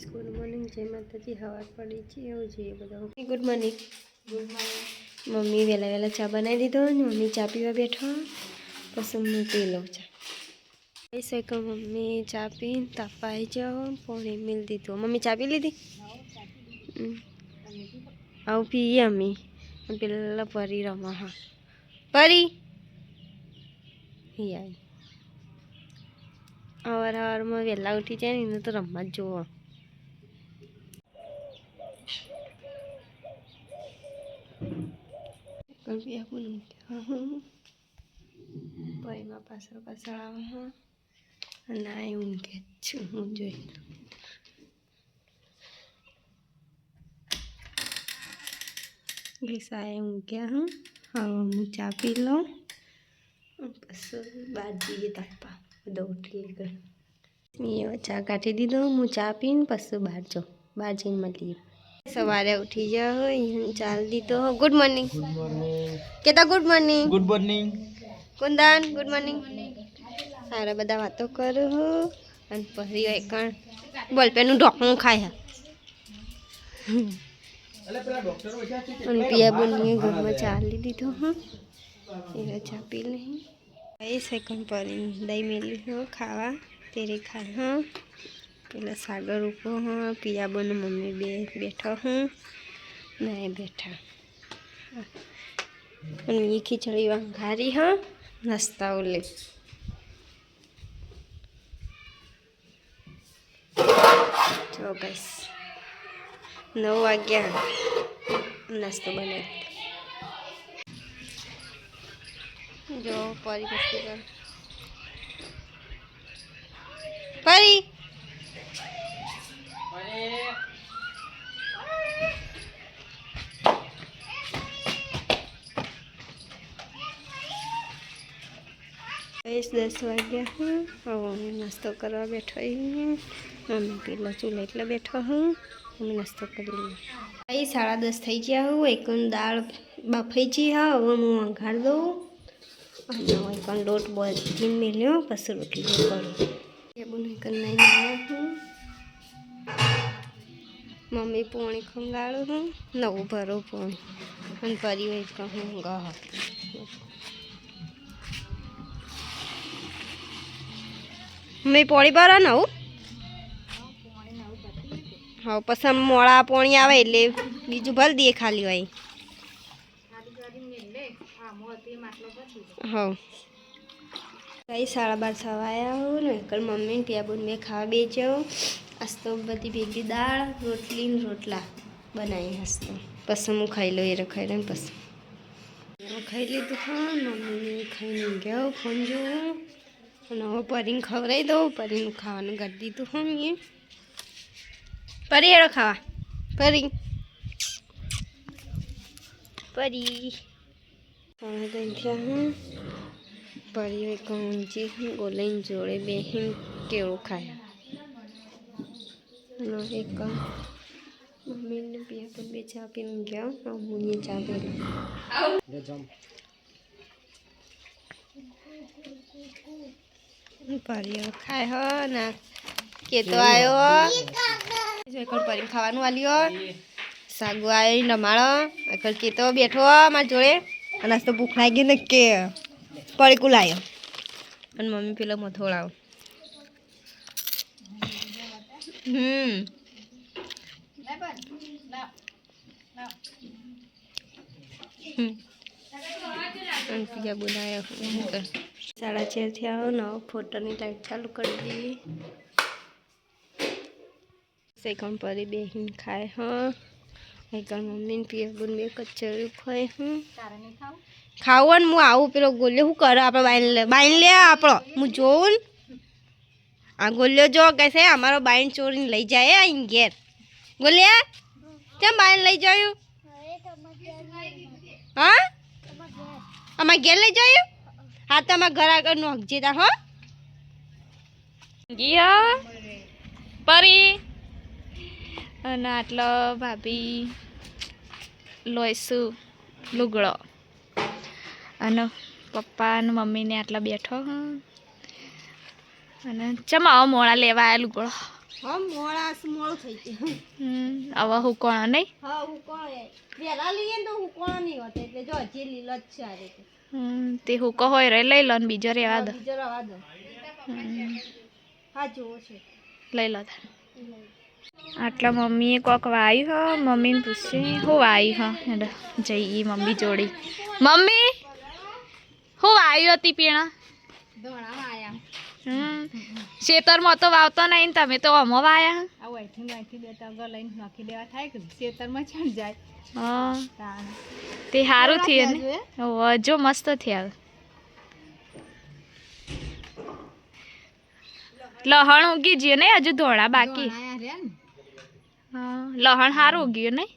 Guys good morning જય માતાજી હવાર પડી છે એવું જોઈએ બધા ગુડ મોર્નિંગ મમ્મી વહેલા વહેલા ચા બનાવી દીધો ને મમ્મી ચા પીવા બેઠો પછી હું પી લઉં ચા એ કે મમ્મી ચા પી તાપા આવી જાઓ પાણી મિલ દીધું મમ્મી ચા પી લીધી આવું પીએ અમે પેલા પરી રમા હા પરી યાર સવારમાં વહેલા ઉઠી જાય ને એને તો રમવા જ જુઓ પરીમાં પાછળ પાછળ આવે ના ઊંઘે જ છું હું જોઈ ગીસાએ ઊંઘ્યા હું હું ચા પી લઉં પછી બહાર જઈએ તાપા બધા ઉઠી ગયો ચા કાઢી દીધો હું ચા પીને પછી બહાર જાઉં બહાર જઈને મળીએ સવારે ઉઠી જાઓ ચાલ દીધો ગુડ મોર્નિંગ કેતા ગુડ મોર્નિંગ કુંદાન ગુડ મોર્નિંગ સારા બધા વાતો કરું હું અને પછી એકણ બોલપેનનું ઢોકણું ખાય અને પિયા બોલીએ ઘરમાં ચાલી દીધો હું એ ચા પી નહીં એ સેકન્ડ પરી દહીં મેલી હો ખાવા તેરે ખા હા પેલા સાગર ઉકો હા પિયા બોને મમ્મી બેઠા હું ના બેઠા અને એ ખીચડી વંઘારી હા નાસ્તા લે જો બસ 9 વાગ્યા નાસ્તો બનાવી જો પરી મસ્તી કર પરી દસ વાગ્યા હું હવે નાસ્તો કરવા બેઠો મમ્મી પેલા ચૂલા એટલે બેઠો હું અમે નાસ્તો કરી લઈએ 10:30 થઈ ગયા હું એકન દાળ બફાઈ ગઈ હા હવે હું વઘાર દઉં અને એકન લોટ બોધીને મેલ્યો પછી રોટલી કરું એ બને કરી હું મમ્મી પોણી ખંગાળું હું નવું ભરું પોણી અને પરી હોય કહું ગહ મેં પોણી ભરો ને હું હા પછી મોડા પોણી આવે એટલે બીજું ભરી દઈએ ખાલી હોય હા કઈ 12:30 થવા આવ્યા હું ને કલ મમ્મી ત્યાં બોલ મેં ખાવા બેચો આજ તો બધી ભેગી દાળ રોટલી ને રોટલા બનાવી હસતો પછી હું ખાઈ લઉં એ રખાઈ લઈને પછી ખાઈ લીધું હા મમ્મી ખાઈને ગયો ફોન જોઉં અને હવે પરીને ખવડાવી દઉં પરીનું ખાવાનું કરી દીધું હા મેં પરી હેડો ખાવા પરી થયા હું પરી એક ઊંચી બોલાઈને જોડે બેહીને કેળું ખાયા એક મમ્મીને પિયા પર બે ચા પીને ગયા હું ચા પી પરી ખાય હો ના કેતો આવ્યો પરી ખાવાનું આલ્યો સાગુ આવી રમાડો એકલ કેતો બેઠો મારા જોડે અને આજ તો ભૂખ લાગી ને કે પડીકું લાવ્યો અને મમ્મી પેલો મથોળાવો બીજા બોલાયો 4:30 થયા નવો ફોટોની લાઈટ ચાલુ કરી દઈએ સેકન્ડ પરી બેહીને ખાય હા એકલ મમ્મીને પિયા બોન બે કચોરી ખાય હું ખાવું ને હું આવું પેલો ગોલ્યો શું કરે આપણે બાઈન લે આપણો હું જોઉં ને આ ગોલ્યો જો કહેશે અમારો બાઈન ચોરીને લઈ જાય અહીં ઘેર ગોલ્યા કેમ બાઈન લઈ જાયું હા અમારા ઘેર લઈ જાયું હા તો અમારા ઘર આગળ નું હકજીતા હો ગયા પરી અને આટલો ભાભી લોઈશું લુગડો અને પપ્પા અને મમ્મીને આટલા બેઠો અને ચમ આવો મોડા લેવા આવ્યા લુગડો હા મોડું થઈ ગયું. હવે હું કોણ નહીં? હા હું કોણ વેલા લઈએ ને તો હું કોણ નહીં હોતો એટલે જો હજી લીલો જ છે આ રીતે. તે હુકો હોય રે લઈ લો ને બીજો રેવા દો. બીજો રવા દો. હા જોવો છે લઈ લો તાર. આટલા મમ્મીએ કોક વાયું હ મમ્મીને પૂછે હું વાયું હ હેડો જઈએ મમ્મી જોડી. મમ્મી હું વાયું હતી પીણા? ધોળામાં આયા. ખેતરમાં તો વાવતો નહીં ને તમે તો અમો વાયા. આવું અહીંથી બે તગો લઈને નાખી દેવા થાય કે ખેતરમાં ચણ જાય. હા તે સારું થયું ને. જો મસ્ત થયા. લહણ ઉગી ગયું ને હજુ ધોળા બાકી. હા લહણ સારું ઉગ્યું નહીં.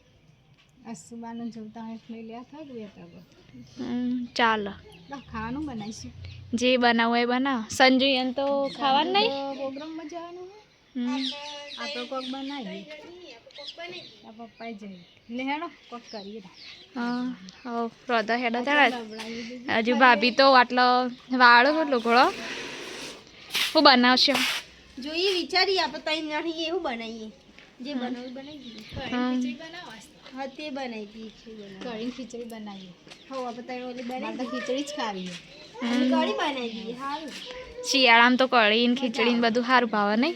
અસુબાનું જોતા હોય લઈ લે થાય કે બે તગો. ચાલો ખાવાનું બનાવીશું. જે બનાવું એ બનાવ. સંજુ એને તો ખાવાનું નહીં. પ્રોગ્રામમાં જવાનું. આ તો કોક બનાવીએ. આ પપ્પાએ જઈએ એટલે હેડો કોક કરીએ. હા રોધા હેડો તારા હજુ ભાભી તો આટલો વાળો લુગડો હું બનાવશો જોઈએ વિચારીએ આપણે તઈ નહીં એવું બનાવીએ જે બનાવું બનાવી ખીચડી બનાવવા હા તે બનાવી ખીચડી ખીચડી બનાવીએ હા આપણે તઈ ઓલી બનાવી તો ખીચડી જ ખાવી કઢી બનાવી દઈએ સારું શિયાળામાં તો કઢી ને ખીચડી ને બધું સારું ભાવે નહીં.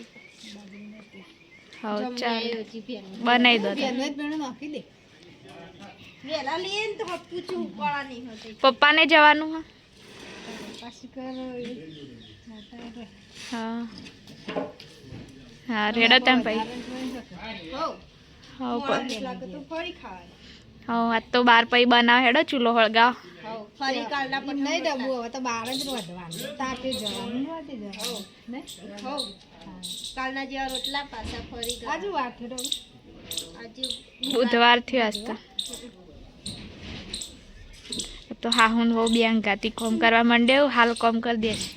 હા ચાલ બનાવી દો. નાખી દે વેલા લઈએ ને તો પૂછું કોળા નહીં હોતી. પપ્પાને જવાનું હા. હા હા રેડા તેમ ભાઈ. હા આજ તો બાર પછી બનાવ હેડો ચૂલો હળગાવ. ફરી કાલના પણ નહીં ડબુ હવે તો બહાર જ વધવાનું તાપે જવાનું કાલના જેવા રોટલા પાછા ફરી આજુ વાત આજે બુધવાર થયો આજ તો હા હું બહુ બેંગાતી કોમ કરવા માંડે હાલ કોમ કરી દેશે.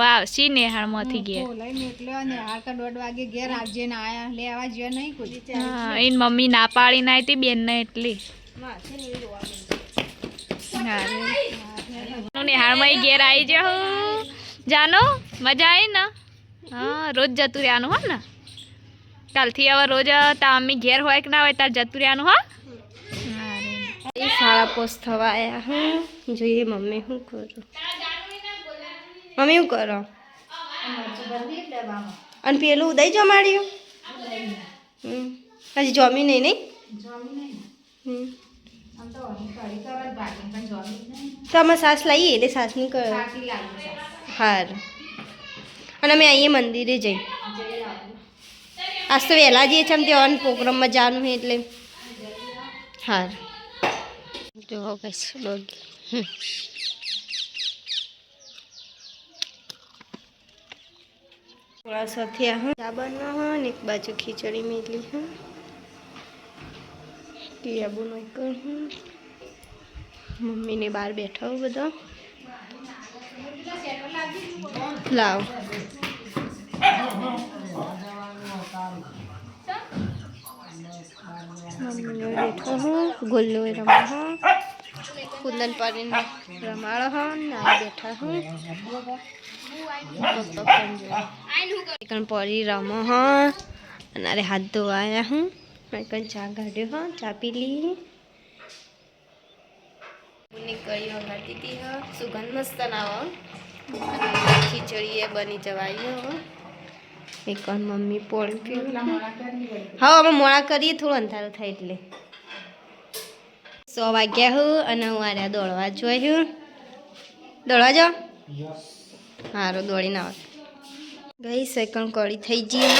આવશી નેહાળમાંથી ઘેર એની મમ્મી ના પાડી ના હતી બેન ને એટલી નેહાળમાં ઘેર આવી જાઓ જાનો મજા આવી ને. હા રોજ જતું રહેવાનું હો ને. કાલથી હવે રોજ તામી ઘેર હોય કે ના હોય તાર જતું રહેવાનું હો. સાડા પોસ્ટ થવા આવ્યા હું જોઈએ મમ્મી શું કરું. મમ્મી શું કરો અને પેલું ઉદય જમાડ્યું હજી જમી નહીં નહીં. તો અમે સાસ લાવીએ એટલે સાસની હાર અને અમે અહીંયા મંદિરે જઈ આજ તો વહેલા જઈએ છીએ ત્યાં પ્રોગ્રામમાં જવાનું એટલે હાર જો બસ ડોગી થોડા સથિયા હું ચા બનાવવા ને એક બાજુ ખીચડી મેલી હું ટીયાબુનો કર હું મમ્મીને બહાર બેઠા હું બધા લાવ મમ્મીઓ બેઠો હું ગોલ્લો રમા હું કુંદન પાડીને રમાડો હું ના બેઠા હું પપ્પા પડી રમો હા અને હાથ ધોવાયા હું ચા કાઢ્યો હા ચા પી લી કઢી વગાડતી હતી હા સુગંધ મસ્ત ના ખીચડી એ બની જવાય એક મમ્મી પોળી પીવું હા અમે મોડા કરીએ થોડું અંધારું થાય એટલે 100 વાગ્યા હું અને હું આર્યા દોડવા જોયું દોડવા જાઓ સારું દોડીને આવે ગઈ સેકન્ડ કઢી થઈ ગઈ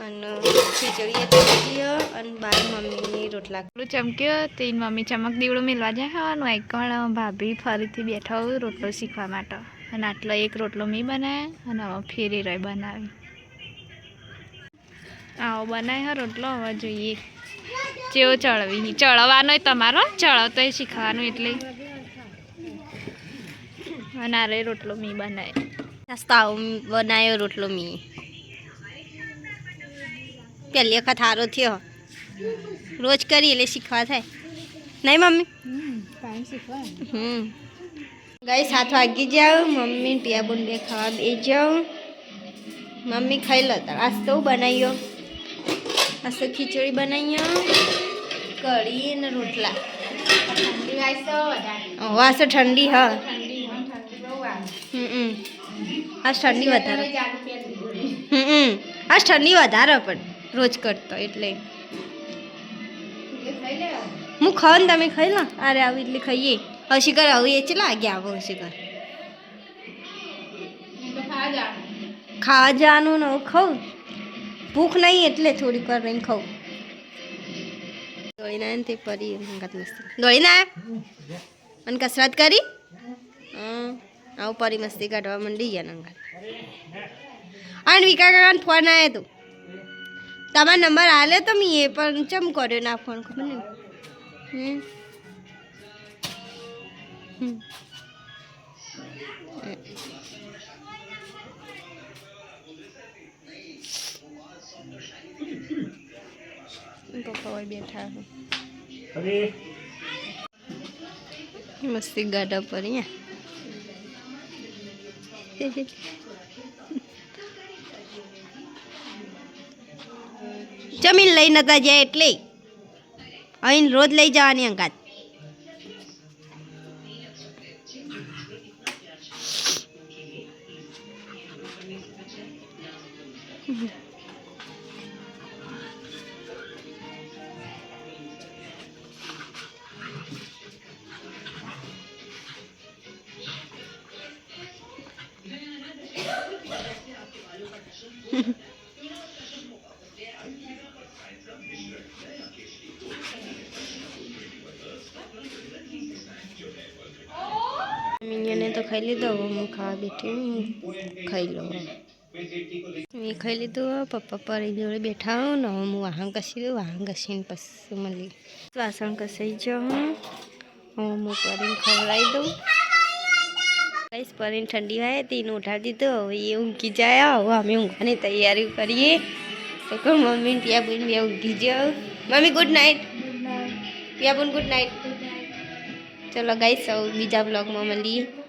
અને ખીચડી થઈ ગઈ અને બાર મમ્મીની રોટલા ચમક્યો તે મમ્મી ચમક દીવડો મેળવા જાય હા એકણ ભાભી ફરીથી બેઠા હોય રોટલો શીખવા માટે અને આટલો એક રોટલો મેં બનાવ્યા અને હવે ફેરી રહી બનાવી આવો બનાવી હા રોટલો હવે જોઈએ જેવો ચડવી ચડવાનો તમારો ચડવતો એ શીખવાનું એટલે અને આ રોટલો મેં બનાવ્યો તાવ બનાવ્યો રોટલો મેં પહેલી વખત સારો થયો રોજ કરી એટલે શીખવા થાય નહીં મમ્મી ગઈ 7 વાગી જાઉં મમ્મી ટિયાબુન બે ખાવા બે જાઉં મમ્મી ખાઈ લો તાર આજ તો બનાવ્યો આજ તો ખીચડી બનાવ્યો કઢી ને રોટલા આજ તો ઠંડી હા આજ ઠંડી વધારે આજ ઠંડી વધારે પણ રોજ કરતો એટલે હું ખાવ ને તમે ખાઈ લો અરે આવી એટલે ખાઈએ હસી કર આવું એ ચલા આગે આવો હસી કર ખાવા જવાનું ને ખાઉં ભૂખ નહીં એટલે થોડીક વાર રહીને ખાઉં દોડી ના તે પરી હંગાત મસ્તી દોડી ના અને કસરત કરી આવું પરી મસ્તી કાઢવા માંડી ગયા હંગાત અને વિકા કાકાને ફોન આવ્યો તો તમારો નંબર આલે તો મેં એ પણ ચમ કર્યો ના ફોન ખબર ને પપ્પા હોય બેઠા મસ્તી ગાડા પર જમીન લઈ નતા જાય એટલે અહીં રોજ લઈ જવાની અંગાત મિનિયને તો ખાઈ લીધો હવે હું ખાવા બેઠી હું ખાઈ લઉં મેં ખાઈ લીધું પપ્પા પરી જોડે બેઠા હું ને હવે હું વાહન ઘસી દઉં વાહન ઘસીને પછી મળી વાસણ ઘસાઈ જાઉં હવે હું પરીને ખવડાવી દઉં કઈશ પરીને ઠંડી હોય તેને ઉઠાડી દીધો હવે એ ઊંઘી જાય હવે અમે ઊંઘવાની તૈયારી કરીએ તો કહું મમ્મી ત્યાં બોઈને બે ઊંઘી જાઉં મમ્મી ગુડ નાઇટ ત્યાં બોન ગુડ નાઇટ ચલો ગાઈસ સૌ બીજા બ્લોગમાં મળીએ